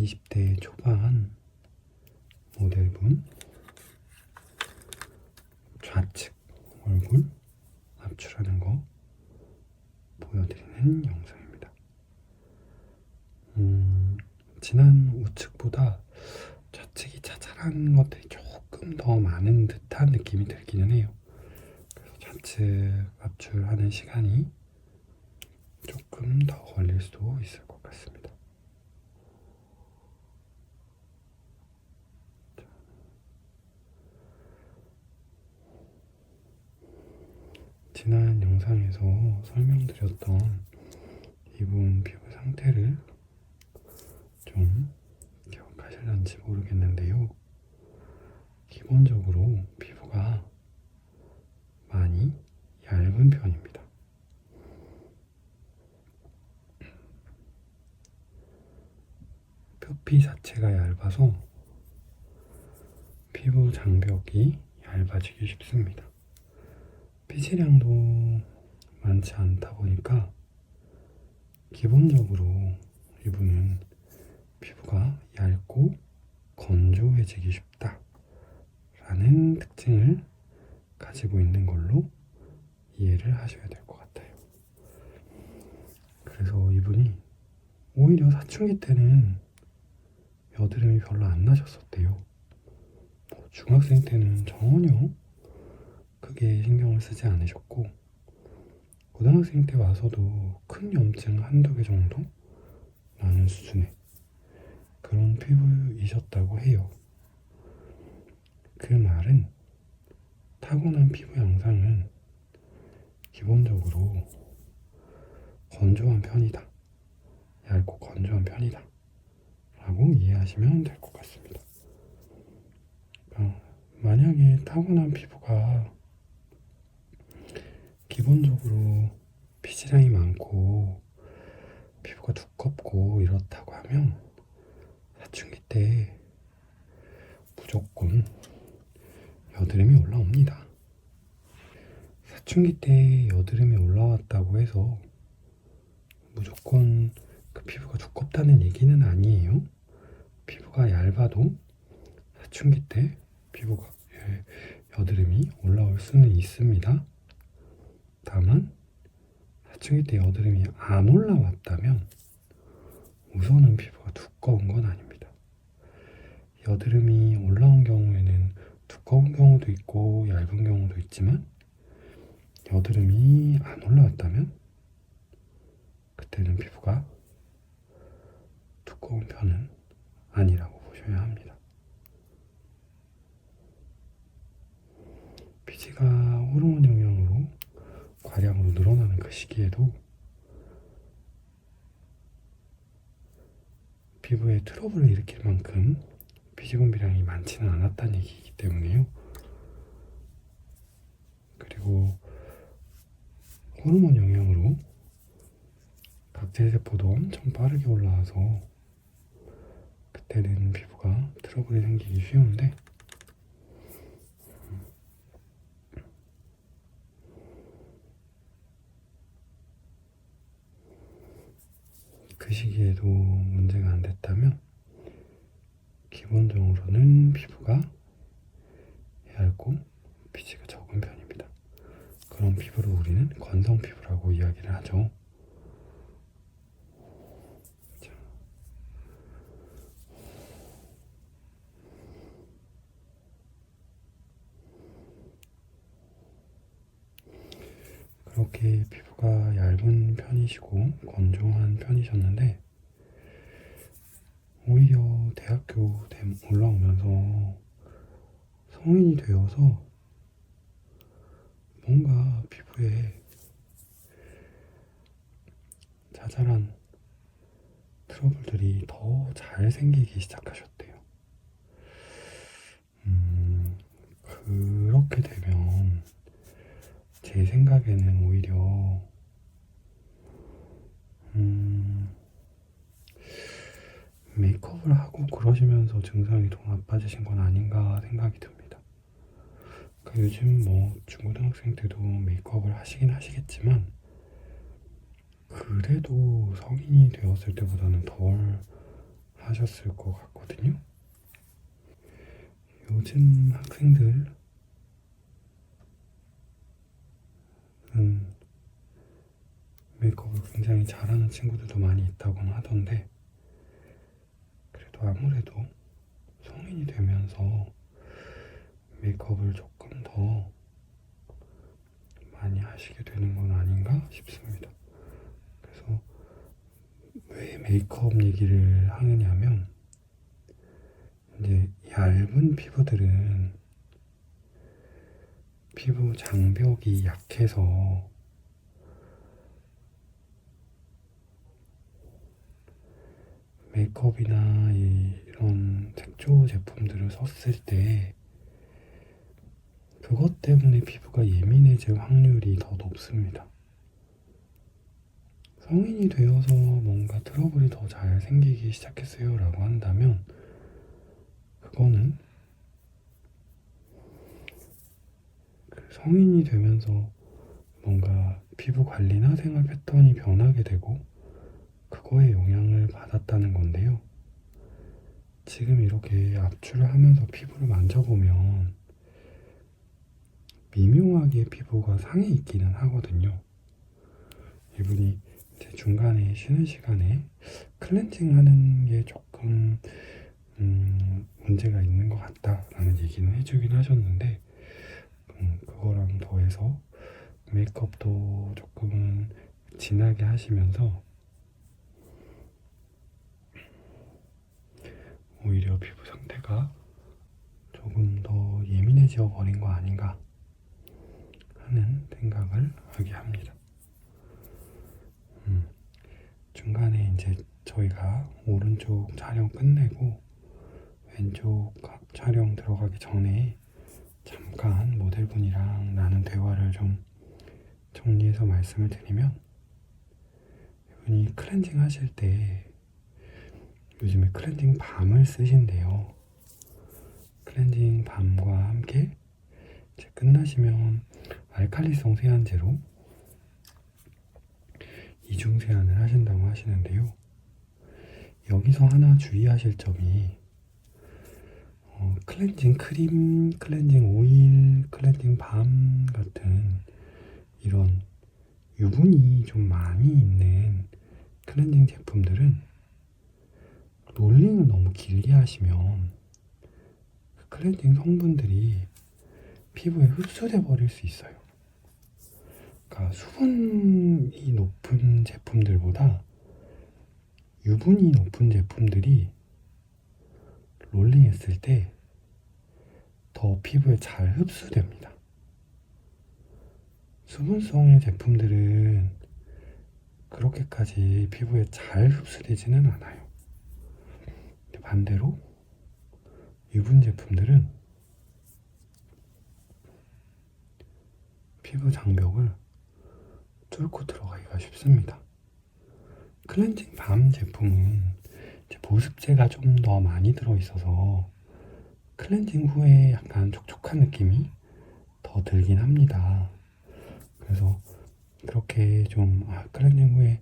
20대 초반 모델분 좌측 얼굴 압출하는 거 보여드리는 영상입니다. 지난 우측보다 좌측이 자잘한 것들이 조금 더 많은 듯한 느낌이 들기는 해요. 그래서 좌측 압출하는 시간이 조금 더 걸릴 수도 있을 것 같습니다. 지난 영상에서 설명드렸던 이분 피부 상태를 좀 기억하실런지 모르겠는데요. 기본적으로 피부가 많이 얇은 편입니다. 표피 자체가 얇아서 피부 장벽이 얇아지기 쉽습니다. 피지량도 많지 않다 보니까 기본적으로 이분은 피부가 얇고 건조해지기 쉽다 라는 특징을 가지고 있는 걸로 이해를 하셔야 될 것 같아요. 그래서 이분이 오히려 사춘기 때는 여드름이 별로 안 나셨었대요. 중학생 때는 전혀 크게 신경을 쓰지 않으셨고 고등학생 때 와서도 큰 염증 한두 개 정도 나는 수준의 그런 피부이셨다고 해요. 그 말은 타고난 피부 양상은 기본적으로 건조한 편이다, 얇고 건조한 편이다 라고 이해하시면 될 것 같습니다. 만약에 타고난 피부가 기본적으로 피지량이 많고 피부가 두껍고 이렇다고 하면 사춘기 때 무조건 여드름이 올라옵니다. 사춘기 때 여드름이 올라왔다고 해서 무조건 그 피부가 두껍다는 얘기는 아니에요. 피부가 얇아도 사춘기 때 피부가 여드름이 올라올 수는 있습니다. 다만 사춘기 때 여드름이 안 올라왔다면 우선은 피부가 두꺼운 건 아닙니다. 여드름이 올라온 경우에는 두꺼운 경우도 있고 얇은 경우도 있지만 여드름이 안 올라왔다면 그때는 피부가 두꺼운 편은 아니라고 보셔야 합니다. 피지가 호르몬 영향으로 과량으로 늘어나는 그 시기에도 피부에 트러블을 일으킬 만큼 피지 분비량이 많지는 않았다는 얘기이기 때문에요. 그리고 호르몬 영향으로 각질세포도 엄청 빠르게 올라와서 그때는 피부가 트러블이 생기기 쉬운데 그 시기에도 문제가 안 됐다면 기본적으로는 피부가 얇고 피지가 적은 편입니다. 그런 피부를 우리는 건성 피부라고 이야기를 하죠. 그렇게 피부가 얇은 편이시고 건조한 편이셨는데 오히려 대학교 올라오면서 성인이 되어서 뭔가 피부에 자잘한 트러블들이 더 잘 생기기 시작하셨대요. 그렇게 되면 제 생각에는 오히려 메이크업을 하고 그러시면서 증상이 더 나빠지신 건 아닌가 생각이 듭니다. 요즘 중고등학생 때도 메이크업을 하시긴 하시겠지만 그래도 성인이 되었을 때보다는 덜 하셨을 것 같거든요. 요즘 학생들은 메이크업을 굉장히 잘하는 친구들도 많이 있다고는 하던데, 그래도 아무래도 성인이 되면서 메이크업을 조금 더 많이 하시게 되는 건 아닌가 싶습니다. 그래서 왜 메이크업 얘기를 하느냐면, 이제 얇은 피부들은 피부 장벽이 약해서 메이크업이나 이런 색조 제품들을 썼을 때 그것 때문에 피부가 예민해질 확률이 더 높습니다. 성인이 되어서 뭔가 트러블이 더 잘 생기기 시작했어요 라고 한다면, 그거는 그 성인이 되면서 뭔가 피부 관리나 생활 패턴이 변하게 되고 그거에 영향을 받았다는 건데요. 지금 이렇게 압출을 하면서 피부를 만져보면 미묘하게 피부가 상해 있기는 하거든요. 이분이 이제 중간에 쉬는 시간에 클렌징 하는 게 조금 문제가 있는 것 같다라는 얘기는 해주긴 하셨는데, 그거랑 더해서 메이크업도 조금은 진하게 하시면서 오히려 피부 상태가 조금 더 예민해져 버린 거 아닌가 하는 생각을 하게 합니다. 중간에 이제 저희가 오른쪽 촬영 끝내고 왼쪽 촬영 들어가기 전에 잠깐 모델분이랑 나눈 대화를 좀 정리해서 말씀을 드리면, 이분이 클렌징 하실 때 요즘에 클렌징 밤을 쓰신대요. 클렌징 밤과 함께 이제 끝나시면 알칼리성 세안제로 이중 세안을 하신다고 하시는데요. 여기서 하나 주의하실 점이, 클렌징 크림, 클렌징 오일, 클렌징 밤 같은 이런 유분이 좀 많이 있는 클렌징 제품들은 롤링을 너무 길게 하시면 그 클렌징 성분들이 피부에 흡수돼 버릴 수 있어요. 그러니까 수분이 높은 제품들보다 유분이 높은 제품들이 롤링 했을 때 더 피부에 잘 흡수됩니다. 수분성의 제품들은 그렇게까지 피부에 잘 흡수되지는 않아요. 반대로 유분 제품들은 피부 장벽을 뚫고 들어가기가 쉽습니다. 클렌징 밤 제품은 보습제가 좀 더 많이 들어있어서 클렌징 후에 약간 촉촉한 느낌이 더 들긴 합니다. 그래서 그렇게 좀 클렌징 후에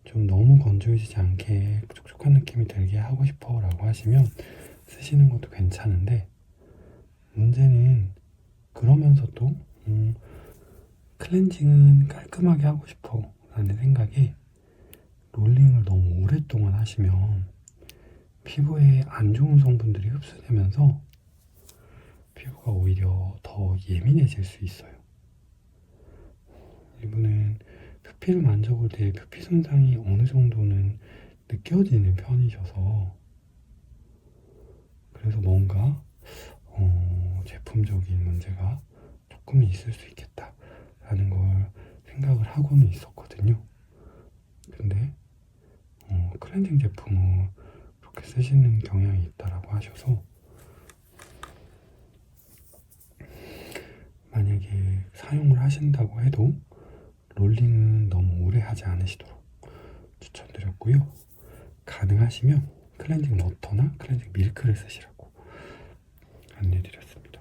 좀 너무 건조해지지 않게 촉촉한 느낌이 들게 하고 싶어 라고 하시면 쓰시는 것도 괜찮은데, 문제는 그러면서도 클렌징은 깔끔하게 하고 싶어 라는 생각에 롤링을 너무 오랫동안 하시면 피부에 안 좋은 성분들이 흡수되면서 피부가 오히려 더 예민해질 수 있어요. 이분은 표피를 만져볼 때 표피 손상이 어느 정도는 느껴지는 편이셔서, 그래서 뭔가 제품적인 문제가 조금 있을 수 있겠다라는 걸 생각을 하고는 있었거든요. 근데 클렌징 제품을 그렇게 쓰시는 경향이 있다라고 하셔서, 만약에 사용을 하신다고 해도 롤링은 너무 오래 하지 않으시도록 추천드렸고요. 가능하시면 클렌징 워터나 클렌징 밀크를 쓰시라고 안내드렸습니다.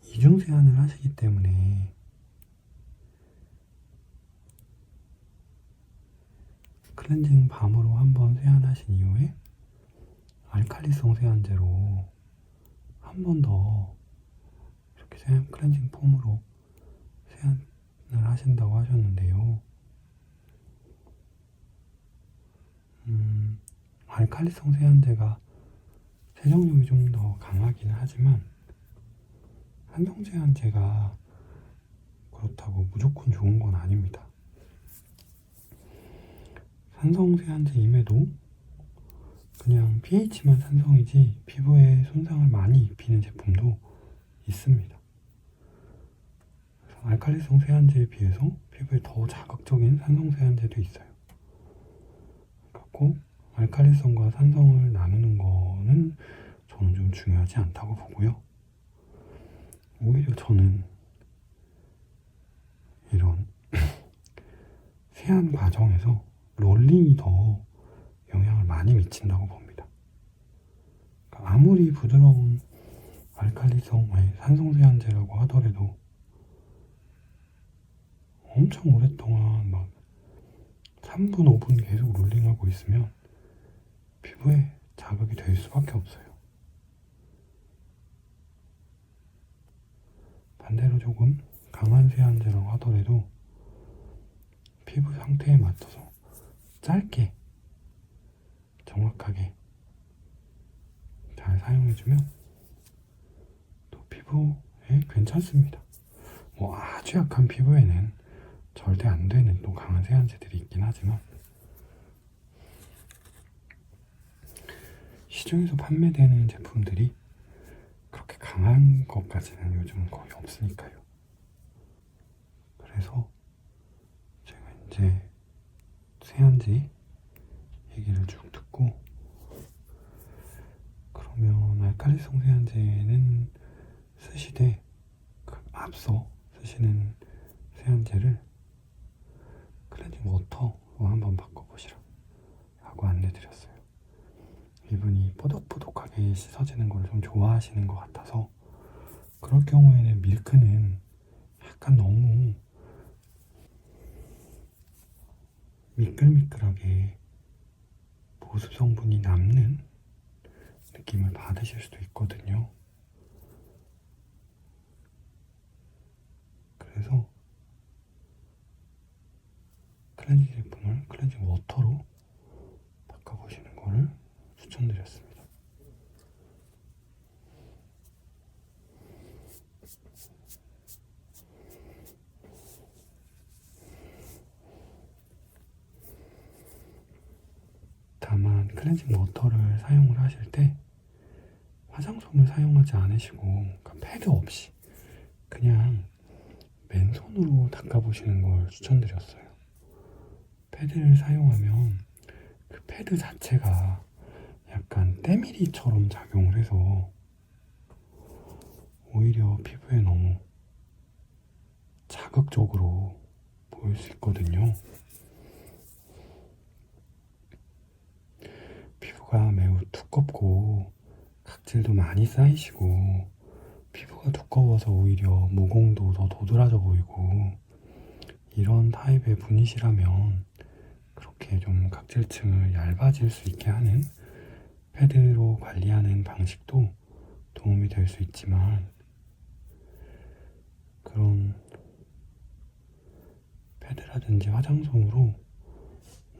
이중 세안을 하시기 때문에 클렌징 밤으로 한번 세안하신 이후에 알칼리성 세안제로 한 번 더 이렇게 클렌징 폼으로 세안을 하신다고 하셨는데요. 알칼리성 세안제가 세정력이 좀 더 강하긴 하지만 산성 세안제가 그렇다고 무조건 좋은 건 아닙니다. 산성 세안제임에도 그냥 pH만 산성이지 피부에 손상을 많이 입히는 제품도 있습니다. 그래서 알칼리성 세안제에 비해서 피부에 더 자극적인 산성 세안제도 있어요. 그래서 알칼리성과 산성을 나누는 거는 저는 좀 중요하지 않다고 보고요. 오히려 저는 이런 세안 과정에서 롤링이 더 영향을 많이 미친다고 봅니다. 그러니까 아무리 부드러운 알칼리성, 산성 세안제라고 하더라도 엄청 오랫동안 막 3분, 5분 계속 롤링하고 있으면 피부에 자극이 될 수밖에 없어요. 반대로 조금 강한 세안제라고 하더라도 피부 상태에 맞춰서 짧게 정확하게 잘 사용해주면 또 피부에 괜찮습니다. 뭐 아주 약한 피부에는 절대 안 되는 또 강한 세안제들이 있긴 하지만 시중에서 판매되는 제품들이 그렇게 강한 것까지는 요즘은 거의 없으니까요. 그래서 제가 이제 세안제 얘기를 쭉 듣고 그러면 알칼리성 세안제는 쓰시되 앞서 쓰시는 세안제를 클렌징 워터로 한번 바꿔보시라고 안내드렸어요. 이분이 뽀독뽀독하게 씻어지는 걸 좀 좋아하시는 것 같아서 그럴 경우에는 밀크는 약간 너무 미끌미끌하게 보습 성분이 남는 느낌을 받으실 수도 있거든요. 그래서 클렌징 제품을 클렌징 워터로 바꿔보시는 거를 추천드렸습니다. 다만 클렌징 워터를 사용을 하실 때 화장솜을 사용하지 않으시고 그러니까 패드 없이 그냥 맨손으로 닦아보시는 걸 추천드렸어요. 패드를 사용하면 그 패드 자체가 약간 때밀이처럼 작용을 해서 오히려 피부에 너무 자극적으로 보일 수 있거든요. 피부가 매우 두껍고 각질도 많이 쌓이시고 피부가 두꺼워서 오히려 모공도 더 도드라져 보이고 이런 타입의 분이시라면 그렇게 좀 각질층을 얇아질 수 있게 하는 패드로 관리하는 방식도 도움이 될 수 있지만 그런 패드라든지 화장솜으로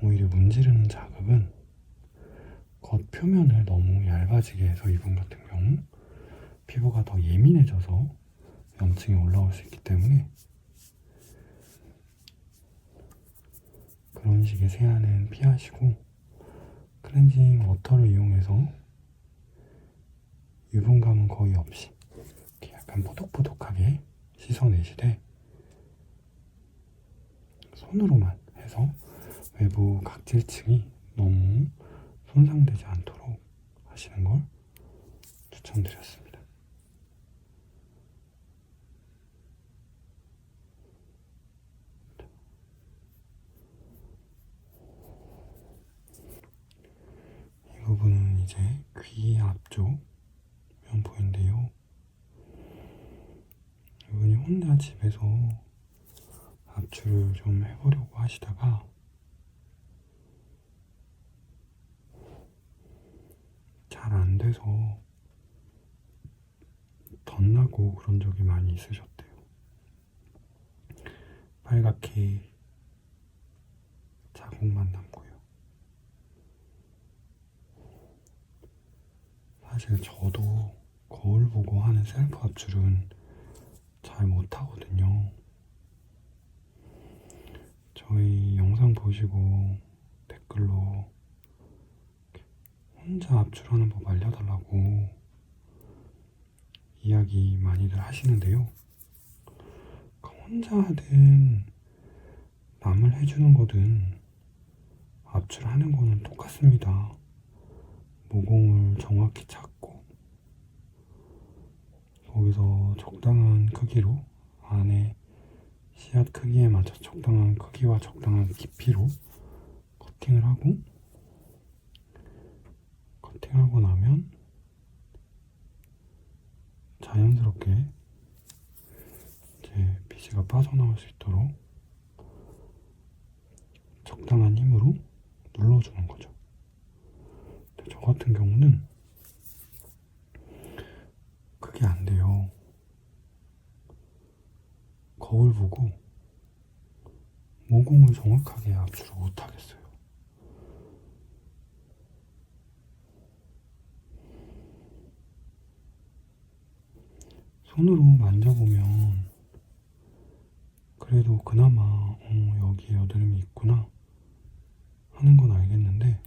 오히려 문지르는 자극은 겉표면을 너무 얇아지게 해서 이분 같은 경우 피부가 더 예민해져서 염증이 올라올 수 있기 때문에 그런 식의 세안은 피하시고 클렌징 워터를 이용해서 유분감은 거의 없이 이렇게 약간 포독포독하게 씻어내시되 손으로만 해서 외부 각질층이 너무 손상되지 않도록 하시는 걸 추천드렸습니다. 이 부분은 이제 귀 앞쪽 면보인데요. 이분이 혼자 집에서 압출을 좀 해보려고 하시다가 해서 덧나고 그런 적이 많이 있으셨대요. 빨갛게 자국만 남고요. 사실 저도 거울 보고 하는 셀프 압출은 잘 못하거든요. 저희 영상 보시고 댓글로 혼자 압출하는 법 알려달라고 이야기 많이들 하시는데요. 혼자 하든 남을 해주는 거든 압출하는 거는 똑같습니다. 모공을 정확히 찾고 거기서 적당한 크기로 안에 씨앗 크기에 맞춰 적당한 크기와 적당한 깊이로 커팅을 하고 나면 자연스럽게 이제 피지가 빠져나올 수 있도록 적당한 힘으로 눌러주는 거죠. 근데 저 같은 경우는 그게 안 돼요. 거울 보고 모공을 정확하게 압출을 못 하겠어요. 손으로 만져보면 그래도 그나마 여기에 여드름이 있구나 하는 건 알겠는데,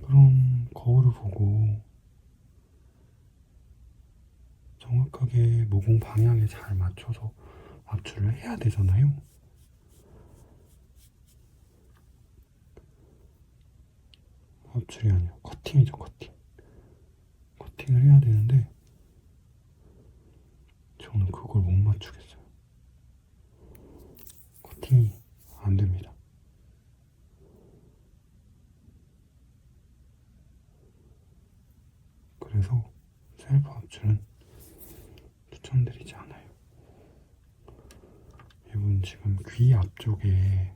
그럼 거울을 보고 정확하게 모공 방향에 잘 맞춰서 압출을 해야 되잖아요. 압출이 아니라 커팅이죠, 커팅. 커팅을 해야 되는데 저는 그걸 못 맞추겠어요. 커팅이 안 됩니다. 그래서 셀프 압출은 추천드리지 않아요. 이분 지금 귀 앞쪽에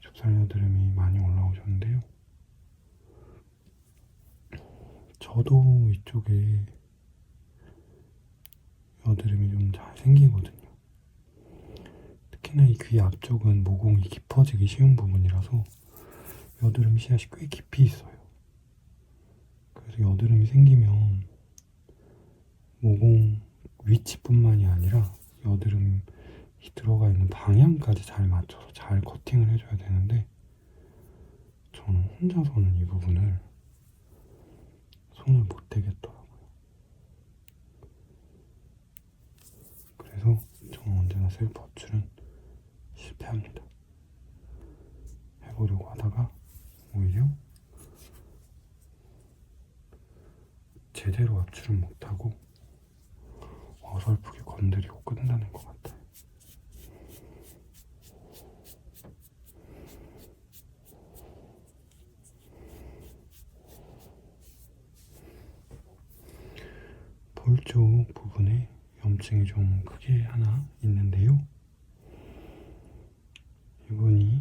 좁쌀 여드름이 많이 올라오셨는데요. 저도 이쪽에 여드름이 좀 잘 생기거든요. 특히나 이 귀 앞쪽은 모공이 깊어지기 쉬운 부분이라서 여드름 씨앗이 꽤 깊이 있어요. 그래서 여드름이 생기면 모공 위치뿐만이 아니라 여드름이 들어가 있는 방향까지 잘 맞춰서 잘 커팅을 해줘야 되는데 저는 혼자서는 이 부분을 손을 못 대겠더라고요. 그래서 저는 언제나 셀프 압출은 실패합니다. 해보려고 하다가 오히려 제대로 압출은 못하고 어설프게 건드리고 끝나는 것 같아요. 볼 쪽 부분에 염증이 좀 크게 하나 있는데요. 이분이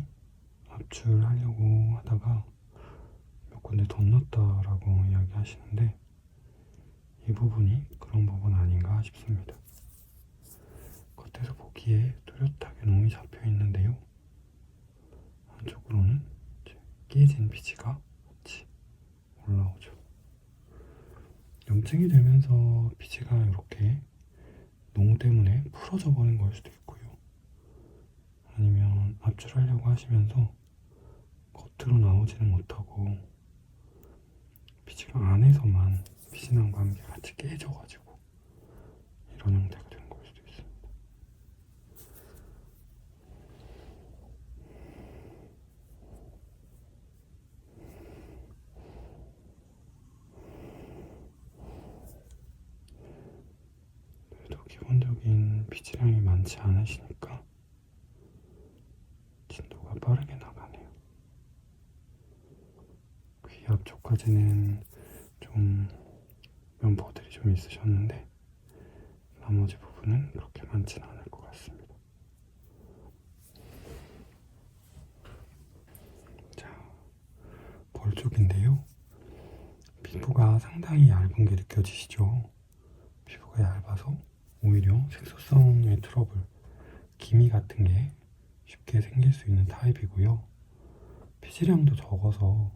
압출하려고 하다가 몇 군데 덧났다라고 이야기하시는데 이 부분이 그런 부분 아닌가 싶습니다. 겉에서 보기에 뚜렷하게 롱이 잡혀 있는데요. 한쪽으로는 깨진 피지가 같이 올라오죠. 염증이 되면서 피지가 이렇게 농 때문에 풀어져 버린 걸 수도 있고요. 아니면 압출하려고 하시면서 겉으로 나오지는 못하고 피지가 안에서만 피지낭과 함께 같이 깨져가지고 이런 형태가 된 걸 수도 있습니다. 그래도 기본적인 피지량이 많지 않으시니까 진도가 빠르게 나가네요. 귀 앞쪽까지는 좀 면포들이 좀 있으셨는데 나머지 부분은 그렇게 많지는 않을 것 같습니다. 자, 볼 쪽인데요. 피부가 상당히 얇은 게 느껴지시죠? 피부가 얇아서 오히려 색소성의 트러블, 기미 같은 게 쉽게 생길 수 있는 타입이고요. 피지량도 적어서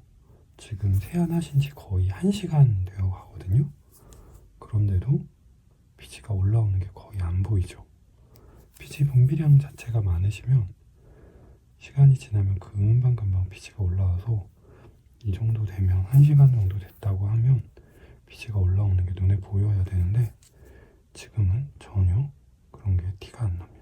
지금 세안하신 지 거의 1시간 되어 가거든요. 그런데도 피지가 올라오는 게 거의 안 보이죠. 피지 분비량 자체가 많으시면 시간이 지나면 금방금방 피지가 올라와서 이 정도 되면 1시간 정도 됐다고 하면 피지가 올라오는 게 눈에 보여야 되는데 지금은 전혀 그런 게 티가 안 납니다.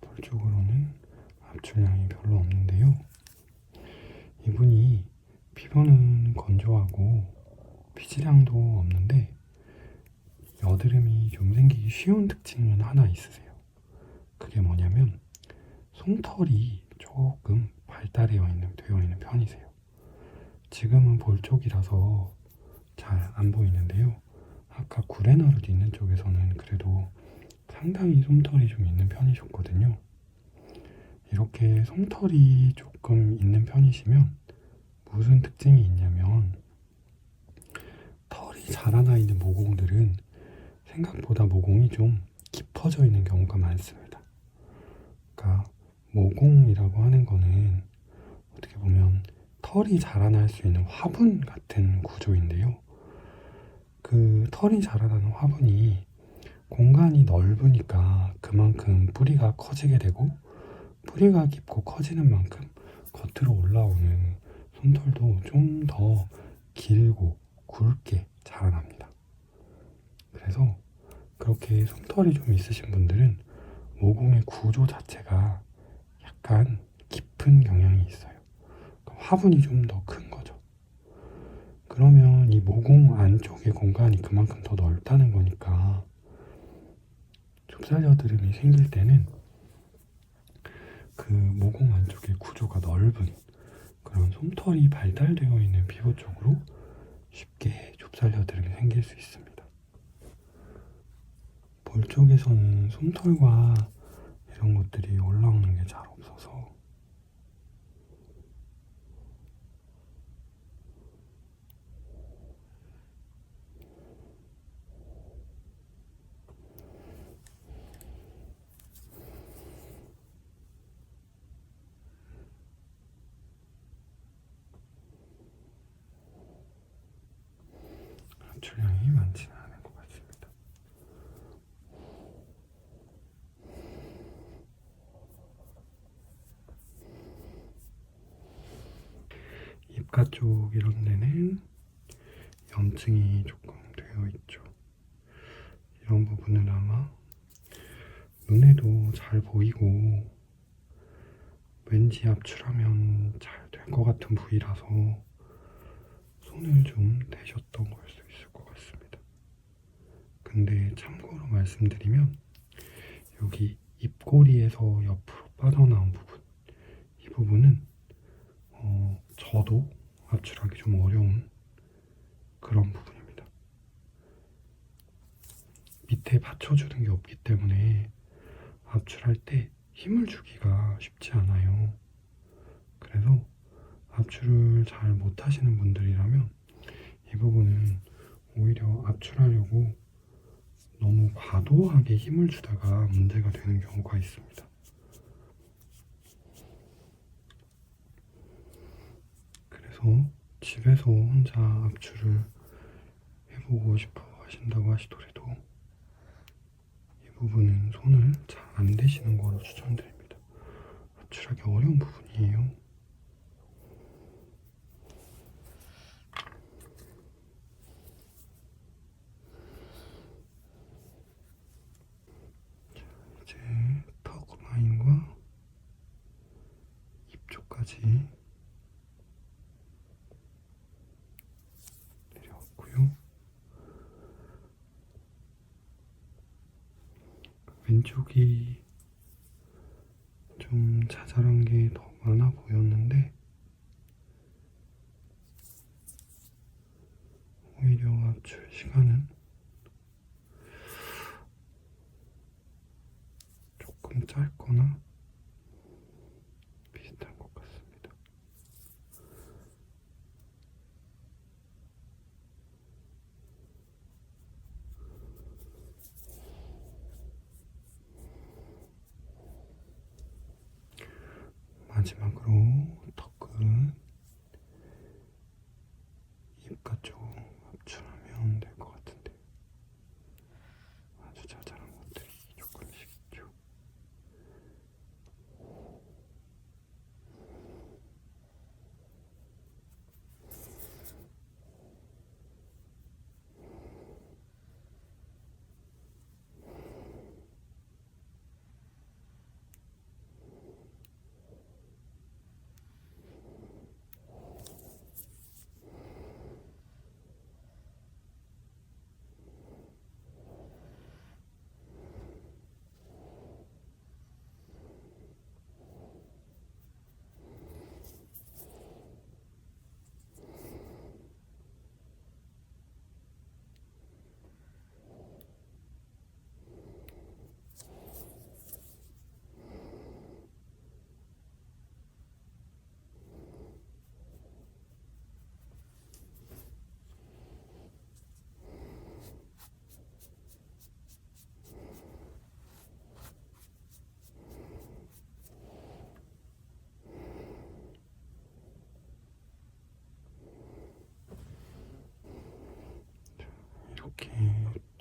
볼 쪽으로는 압출량이 별로 없는데요. 이분이 피부는 건조하고 피지량도 없는데 여드름이 좀 생기기 쉬운 특징은 하나 있으세요. 그게 뭐냐면 솜털이 조금 발달되어 있는 편이세요. 지금은 볼 쪽이라서 잘 안 보이는데요. 아까 구레나룻 있는 쪽에서는 그래도 상당히 솜털이 좀 있는 편이셨거든요. 이렇게 솜털이 조금 있는 편이시면 무슨 특징이 있냐면 털이 자라나 있는 모공들은 생각보다 모공이 좀 깊어져 있는 경우가 많습니다. 그러니까 모공이라고 하는 거는 어떻게 보면 털이 자라날 수 있는 화분 같은 구조인데요. 그 털이 자라나는 화분이 공간이 넓으니까 그만큼 뿌리가 커지게 되고 뿌리가 깊고 커지는 만큼 겉으로 올라오는 솜털도 좀 더 길고 굵게 자라납니다. 그래서 그렇게 솜털이 좀 있으신 분들은 모공의 구조 자체가 약간 깊은 경향이 있어요. 화분이 좀 더 큰 거죠. 그러면 이 모공 안쪽의 공간이 그만큼 더 넓다는 거니까 좁쌀 여드름이 생길 때는 그 모공 안쪽의 구조가 넓은 그런 솜털이 발달되어 있는 피부 쪽으로 쉽게 좁쌀 여드름이 생길 수 있습니다. 볼 쪽에서는 솜털과 이런 것들이 올라오는 게 잘 없어서 출량이 많지는 않은 것 같습니다. 입가 쪽 이런 데는 염증이 조금 되어 있죠. 이런 부분은 아마 눈에도 잘 보이고 왠지 압출하면 잘 될 것 같은 부위라서 손을 좀 대셨던 걸 수 있을 것 같습니다. 근데 참고로 말씀드리면 여기 입꼬리에서 옆으로 빠져나온 부분, 이 부분은 저도 압출하기 좀 어려운 그런 부분입니다. 밑에 받쳐주는 게 없기 때문에 압출할 때 힘을 주기가 쉽지 않아요. 그래서 압출을 잘 못하시는 분들이라면 이 부분은 오히려 압출하려고 너무 과도하게 힘을 주다가 문제가 되는 경우가 있습니다. 그래서 집에서 혼자 압출을 해보고 싶어 하신다고 하시더라도 이 부분은 손을 잘 안 대시는 거로 추천드립니다. 압출하기 어려운 부분이에요. 이제 턱 라인과 입 쪽까지 내려왔고요. 왼쪽이 좀 자잘한 게 더 많아 보였는데 오히려 압출 시간은 조금 짧거나 비슷한 것 같습니다. 마지막으로 턱은 입가 쪽 압출하면 될 것 같은데 아주 자잘한 것들이 조금씩 있죠. 이렇게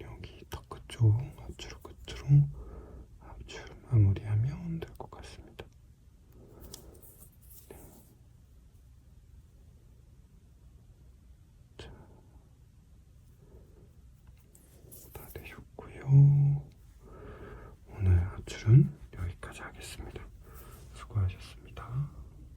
여기 턱 끝쪽 압출 끝으로 압출 마무리하면 될 것 같습니다. 자, 다 되셨고요. 오늘 압출은